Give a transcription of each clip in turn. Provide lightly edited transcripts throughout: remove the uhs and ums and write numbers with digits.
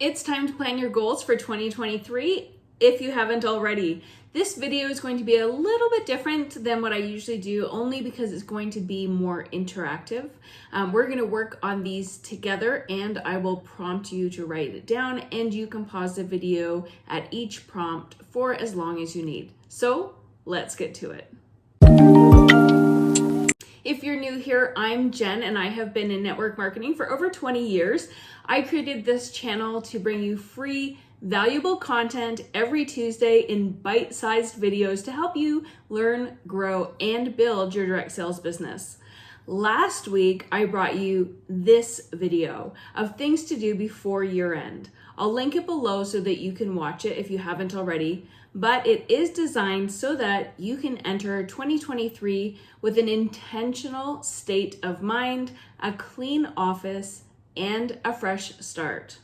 It's time to plan your goals for 2023 if you haven't already. This video is going to be a little bit different than what I usually do, only because it's going to be more interactive. We're going to work on these together, and I will prompt you to write it down, and you can pause the video at each prompt for as long as you need. So let's get to it. If you're new here, I'm Jen, and I have been in network marketing for over 20 years. I created this channel to bring you free, valuable content every Tuesday in bite-sized videos to help you learn, grow, and build your direct sales business. Last week, I brought you this video of things to do before year end. I'll link it below so that you can watch it if you haven't already, but it is designed so that you can enter 2023 with an intentional state of mind, a clean office, and a fresh start.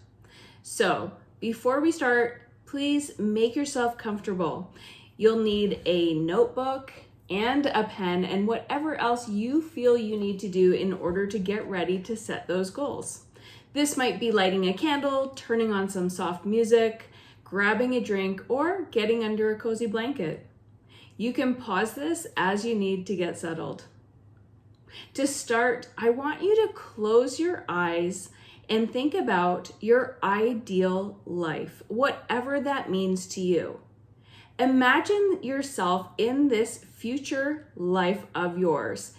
So before we start, please make yourself comfortable. You'll need a notebook and a pen and whatever else you feel you need to do in order to get ready to set those goals. This might be lighting a candle, turning on some soft music, grabbing a drink, or getting under a cozy blanket. You can pause this as you need to get settled. To start, I want you to close your eyes and think about your ideal life, whatever that means to you. Imagine yourself in this future life of yours.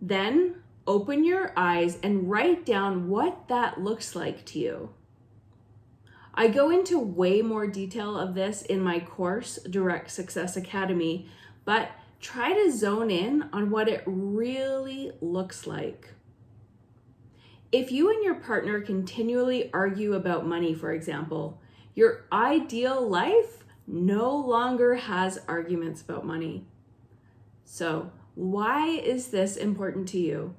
Then open your eyes and write down what that looks like to you. I go into way more detail of this in my course, Direct Success Academy, but try to zone in on what it really looks like. If you and your partner continually argue about money, for example, your ideal life no longer has arguments about money. So, why is this important to you?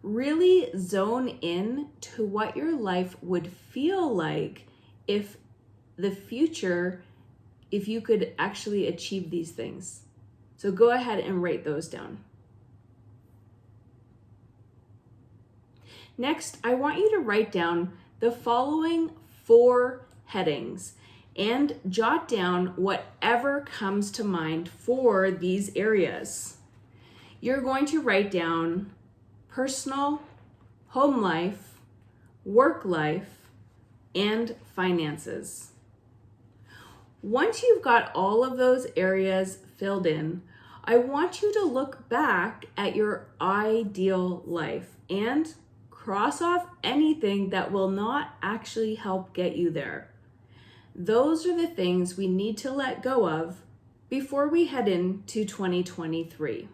Really zone in to what your life would feel like if you could actually achieve these things. So go ahead and write those down. Next, I want you to write down the following 4 headings and jot down whatever comes to mind for these areas. You're going to write down personal, home life, work life, and finances. Once you've got all of those areas filled in, I want you to look back at your ideal life and cross off anything that will not actually help get you there. Those are the things we need to let go of before we head into 2023.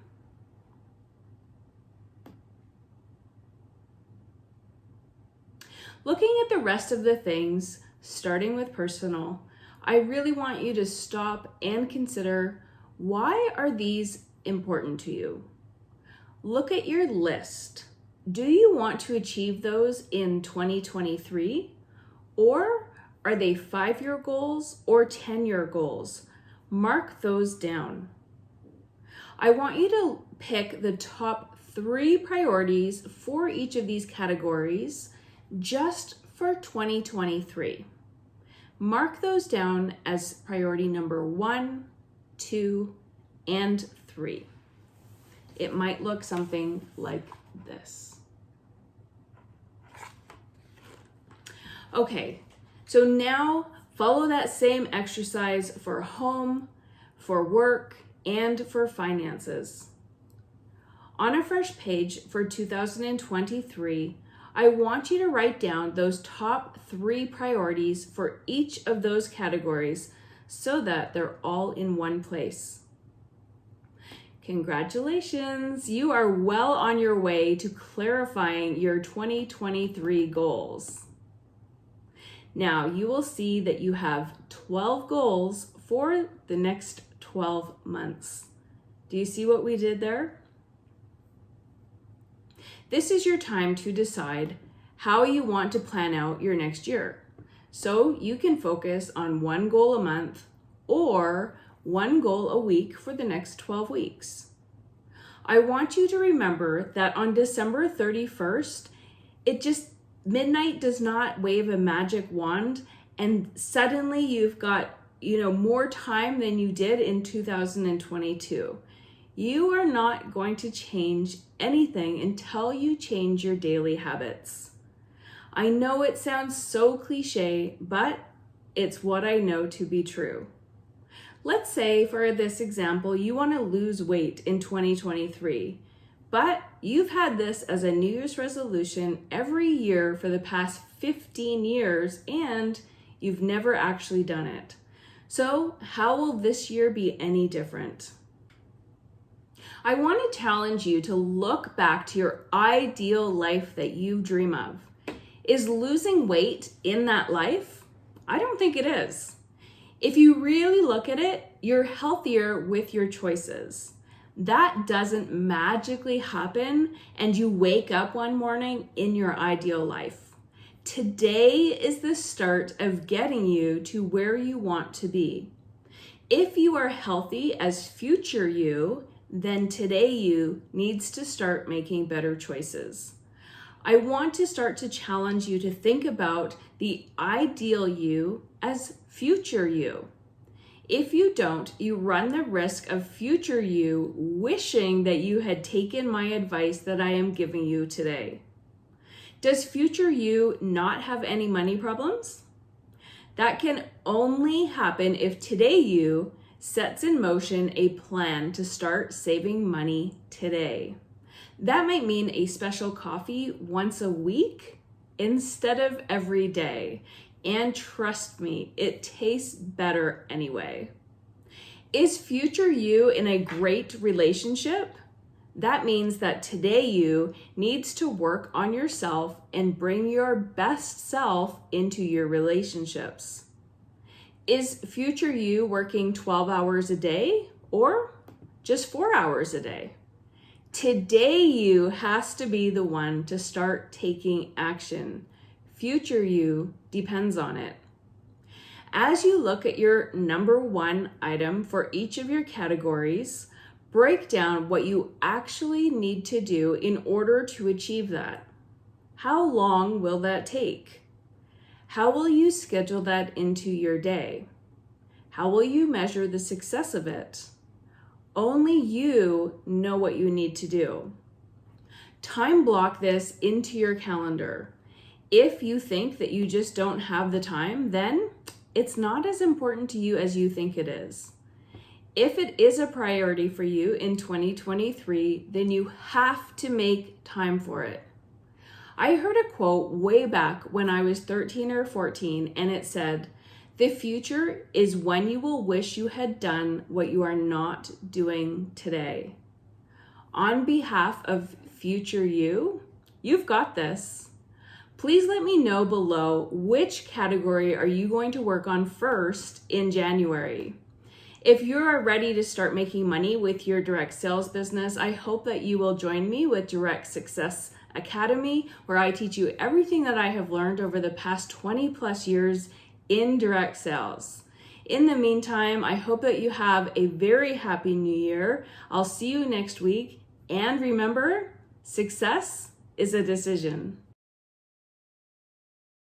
Looking at the rest of the things, starting with personal, I really want you to stop and consider, why are these important to you? Look at your list. Do you want to achieve those in 2023? Or are they 5-year goals or 10-year goals? Mark those down. I want you to pick the top 3 priorities for each of these categories just for 2023. Mark those down as priority number 1, 2, and 3. It might look something like this. Okay, so now follow that same exercise for home, for work, and for finances. On a fresh page for 2023, I want you to write down those top 3 priorities for each of those categories so that they're all in one place. Congratulations! You are well on your way to clarifying your 2023 goals. Now you will see that you have 12 goals for the next 12 months. Do you see what we did there? This is your time to decide how you want to plan out your next year. So you can focus on 1 goal a month or 1 goal a week for the next 12 weeks. I want you to remember that on December 31st, Midnight does not wave a magic wand and suddenly you've got, more time than you did in 2022. You are not going to change anything until you change your daily habits. I know it sounds so cliche, but it's what I know to be true. Let's say for this example, you want to lose weight in 2023, but you've had this as a New Year's resolution every year for the past 15 years and you've never actually done it. So how will this year be any different? I want to challenge you to look back to your ideal life that you dream of. Is losing weight in that life? I don't think it is. If you really look at it, you're healthier with your choices. That doesn't magically happen and you wake up one morning in your ideal life. Today is the start of getting you to where you want to be. If you are healthy as future you, then today you needs to start making better choices. I want to start to challenge you to think about the ideal you as future you. If you don't, you run the risk of future you wishing that you had taken my advice that I am giving you today. Does future you not have any money problems? That can only happen if today you sets in motion a plan to start saving money today. That might mean a special coffee once a week instead of every day. And trust me, it tastes better anyway. Is future you in a great relationship? That means that today you needs to work on yourself and bring your best self into your relationships. Is future you working 12 hours a day or just 4 hours a day? Today you has to be the one to start taking action. Future you depends on it. As you look at your number one item for each of your categories, break down what you actually need to do in order to achieve that. How long will that take? How will you schedule that into your day? How will you measure the success of it? Only you know what you need to do. Time block this into your calendar. If you think that you just don't have the time, then it's not as important to you as you think it is. If it is a priority for you in 2023, then you have to make time for it. I heard a quote way back when I was 13 or 14, and it said, "The future is when you will wish you had done what you are not doing today." On behalf of future you, you've got this. Please let me know below which category are you going to work on first in January. If you are ready to start making money with your direct sales business, I hope that you will join me with Direct Success Academy, where I teach you everything that I have learned over the past 20 plus years in direct sales. In the meantime, I hope that you have a very happy new year. I'll see you next week. And remember, success is a decision.